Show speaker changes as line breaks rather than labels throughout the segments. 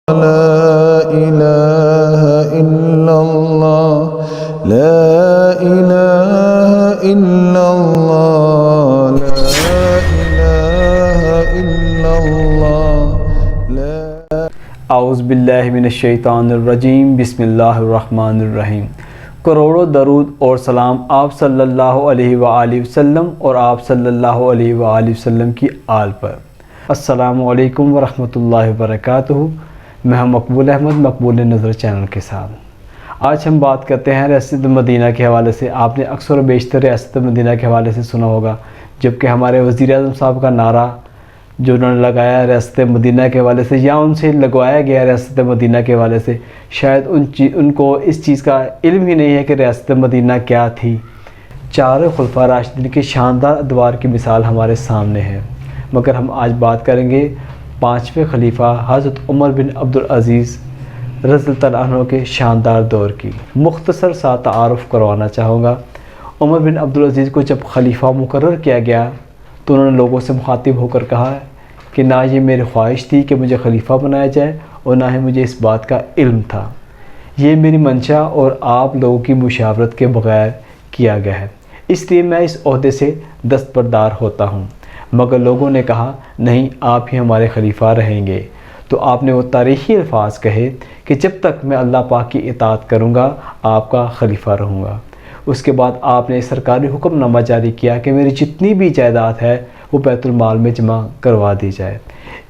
لا إله إلا الله لا إله إلا الله لا إله إلا الله لا
اعوذ باللہ من الشیطان الرجیم بسم اللہ الرحمن الرحیم۔ کروڑوں درود اور سلام آپ صلی اللہ علیہ وآلہ وسلم اور آپ صلی اللہ علیہ وآلہ وسلم کی آل پر۔ السلام علیکم ورحمۃ اللہ وبرکاتہ۔ میں ہوں مقبول احمد، مقبول نظر چینل کے ساتھ۔ آج ہم بات کرتے ہیں ریاست مدینہ کے حوالے سے۔ آپ نے اکثر و بیشتر ریاست مدینہ کے حوالے سے سنا ہوگا، جبکہ ہمارے وزیر اعظم صاحب کا نعرہ جو انہوں نے لگایا ریاست مدینہ کے حوالے سے، یا ان سے لگوایا گیا ریاست مدینہ کے حوالے سے، شاید ان کو اس چیز کا علم ہی نہیں ہے کہ ریاست مدینہ کیا تھی۔ چار خلفاء راشدین کے شاندار ادوار کی مثال ہمارے سامنے ہے، مگر ہم آج بات کریں گے پانچویں خلیفہ حضرت عمر بن عبدالعزیز رضی اللہ عنہ کے شاندار دور کی۔ مختصر سا تعارف کروانا چاہوں گا۔ عمر بن عبدالعزیز کو جب خلیفہ مقرر کیا گیا تو انہوں نے لوگوں سے مخاطب ہو کر کہا کہ نہ یہ میری خواہش تھی کہ مجھے خلیفہ بنایا جائے اور نہ ہی مجھے اس بات کا علم تھا، یہ میری منشا اور آپ لوگوں کی مشاورت کے بغیر کیا گیا ہے، اس لیے میں اس عہدے سے دستبردار ہوتا ہوں۔ مگر لوگوں نے کہا نہیں، آپ ہی ہمارے خلیفہ رہیں گے۔ تو آپ نے وہ تاریخی الفاظ کہے کہ جب تک میں اللہ پاک کی اطاعت کروں گا آپ کا خلیفہ رہوں گا۔ اس کے بعد آپ نے سرکاری حکم نامہ جاری کیا کہ میری جتنی بھی جائیداد ہے وہ بیت المال میں جمع کروا دی جائے۔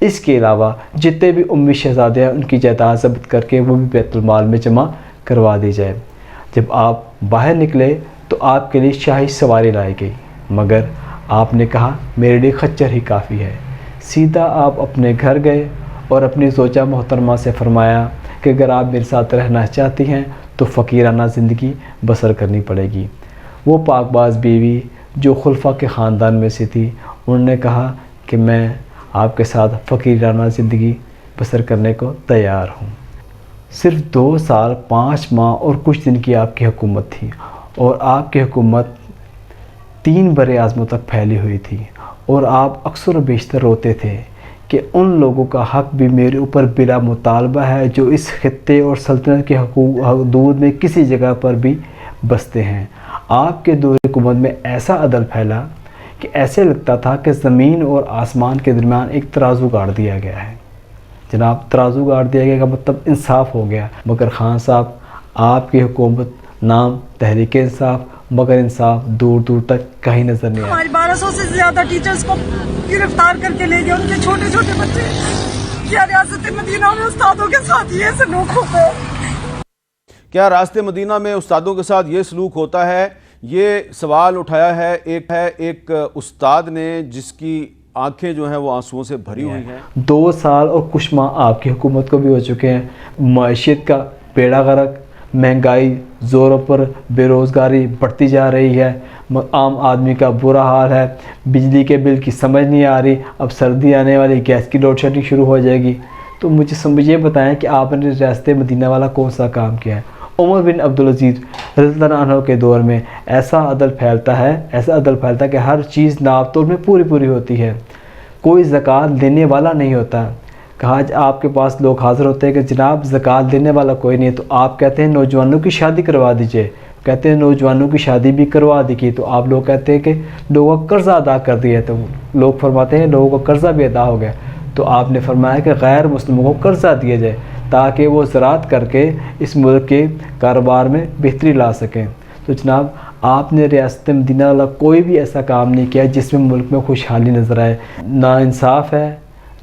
اس کے علاوہ جتنے بھی امی شہزادے ہیں ان کی جائیداد ضبط کر کے وہ بھی بیت المال میں جمع کروا دی جائے۔ جب آپ باہر نکلے تو آپ کے لیے شاہی سواری لائی گئی، مگر آپ نے کہا میرے لیے خچر ہی کافی ہے۔ سیدھا آپ اپنے گھر گئے اور اپنی زوجہ محترمہ سے فرمایا کہ اگر آپ میرے ساتھ رہنا چاہتی ہیں تو فقیرانہ زندگی بسر کرنی پڑے گی۔ وہ پاک باز بیوی جو خلفاء کے خاندان میں سے تھی، انہوں نے کہا کہ میں آپ کے ساتھ فقیرانہ زندگی بسر کرنے کو تیار ہوں۔ صرف 2 سال 5 ماہ اور کچھ دن کی آپ کی حکومت تھی، اور آپ کی حکومت 3 برے اعظموں تک پھیلی ہوئی تھی، اور آپ اکثر و بیشتر روتے تھے کہ ان لوگوں کا حق بھی میرے اوپر بلا مطالبہ ہے جو اس خطے اور سلطنت کے حدود میں کسی جگہ پر بھی بستے ہیں۔ آپ کے دور حکومت میں ایسا عدل پھیلا کہ ایسے لگتا تھا کہ زمین اور آسمان کے درمیان ایک ترازو گاڑ دیا گیا ہے۔ جناب، ترازو گاڑ دیا گیا کا مطلب انصاف ہو گیا، مگر خان صاحب آپ کی حکومت نام تحریک انصاف، مگر انصاف دور دور تک کہیں نظر نہیں آیا۔
ہماری 1200 سے زیادہ ٹیچرز کو گرفتار کر کے لے گئے، ان کے چھوٹے چھوٹے بچے۔ کیا ریاست مدینہ میں استادوں کے ساتھ یہ سلوک ہوتا ہے؟
کیا ریاست مدینہ میں استادوں کے ساتھ یہ سلوک ہوتا ہے؟ یہ سوال اٹھایا ہے ایک استاد نے جس کی آنکھیں جو ہیں وہ آنسوؤں سے بھری ہوئی ہیں۔
2 سال اور کچھ ماہ آپ کی حکومت کو بھی ہو چکے ہیں، معیشت کا بیڑا غرق، مہنگائی زوروں پر، بے روزگاری بڑھتی جا رہی ہے، عام آدمی کا برا حال ہے، بجلی کے بل کی سمجھ نہیں آ رہی، اب سردی آنے والی، گیس کی لوڈ شیڈنگ شروع ہو جائے گی۔ تو مجھے یہ بتائیں کہ آپ نے ریاست مدینہ والا کون سا کام کیا ہے؟ عمر بن عبدالعزیز رضی اللہ عنہ کے دور میں ایسا عدل پھیلتا ہے کہ ہر چیز ناپ تول میں پوری ہوتی ہے، کوئی زکوٰۃ دینے والا نہیں ہوتا۔ کہا آپ کے پاس لوگ حاضر ہوتے ہیں کہ جناب زکوٰۃ دینے والا کوئی نہیں ہے، تو آپ کہتے ہیں نوجوانوں کی شادی کروا دیجئے، کہتے ہیں نوجوانوں کی شادی بھی کروا دی کی، تو آپ لوگ کہتے ہیں کہ لوگوں کا قرضہ ادا کر دیا، تو لوگ فرماتے ہیں لوگوں کا قرضہ بھی ادا ہو گیا، تو آپ نے فرمایا کہ غیر مسلموں کو قرضہ دیا جائے تاکہ وہ زراعت کر کے اس ملک کے کاروبار میں بہتری لا سکیں۔ تو جناب آپ نے ریاست مدینہ والا کوئی بھی ایسا کام نہیں کیا جس میں ملک میں خوشحالی نظر آئے، نہ انصاف ہے،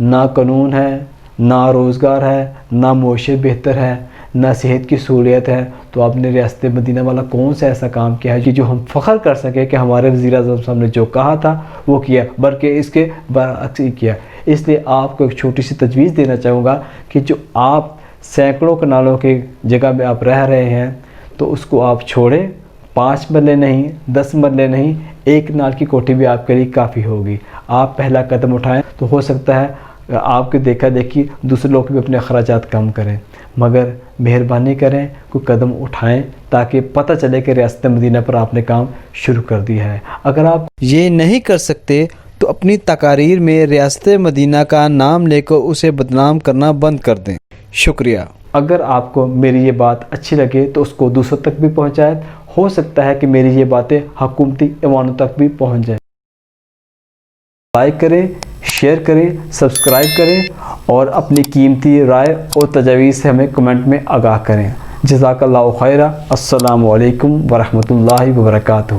نہ قانون ہے، نہ روزگار ہے، نہ معاشرت بہتر ہے، نہ صحت کی سہولیت ہے۔ تو آپ نے ریاست مدینہ والا کون سا ایسا کام کیا ہے کہ جو ہم فخر کر سکیں کہ ہمارے وزیر اعظم صاحب نے جو کہا تھا وہ کیا، بلکہ اس کے برعکس ہی کیا۔ اس لیے آپ کو ایک چھوٹی سی تجویز دینا چاہوں گا کہ جو آپ سینکڑوں کنالوں کی جگہ میں آپ رہ رہے ہیں تو اس کو آپ چھوڑیں، 5 مرلے نہیں، 10 مرلے نہیں، 1 کنال کی کوٹھی بھی آپ کے لیے کافی ہوگی۔ آپ پہلا قدم اٹھائیں تو ہو سکتا ہے آپ کے دیکھا دیکھی دوسرے لوگ بھی اپنے اخراجات کم کریں، مگر مہربانی کریں کوئی قدم اٹھائیں تاکہ پتہ چلے کہ ریاست مدینہ پر آپ نے کام شروع کر دیا ہے۔ اگر آپ
یہ نہیں کر سکتے تو اپنی تقاریر میں ریاست مدینہ کا نام لے کر اسے بدنام کرنا بند کر دیں، شکریہ۔
اگر آپ کو میری یہ بات اچھی لگے تو اس کو دوسروں تک بھی پہنچائیں، ہو سکتا ہے کہ میری یہ باتیں حکومتی ایوانوں تک بھی پہنچ جائیں۔ لائک کریں، شیئر کریں، سبسکرائب کریں اور اپنی قیمتی رائے اور تجاویز سے ہمیں کمنٹ میں آگاہ کریں۔ جزاک اللہ خیرہ۔ السلام علیکم ورحمۃ اللہ وبرکاتہ۔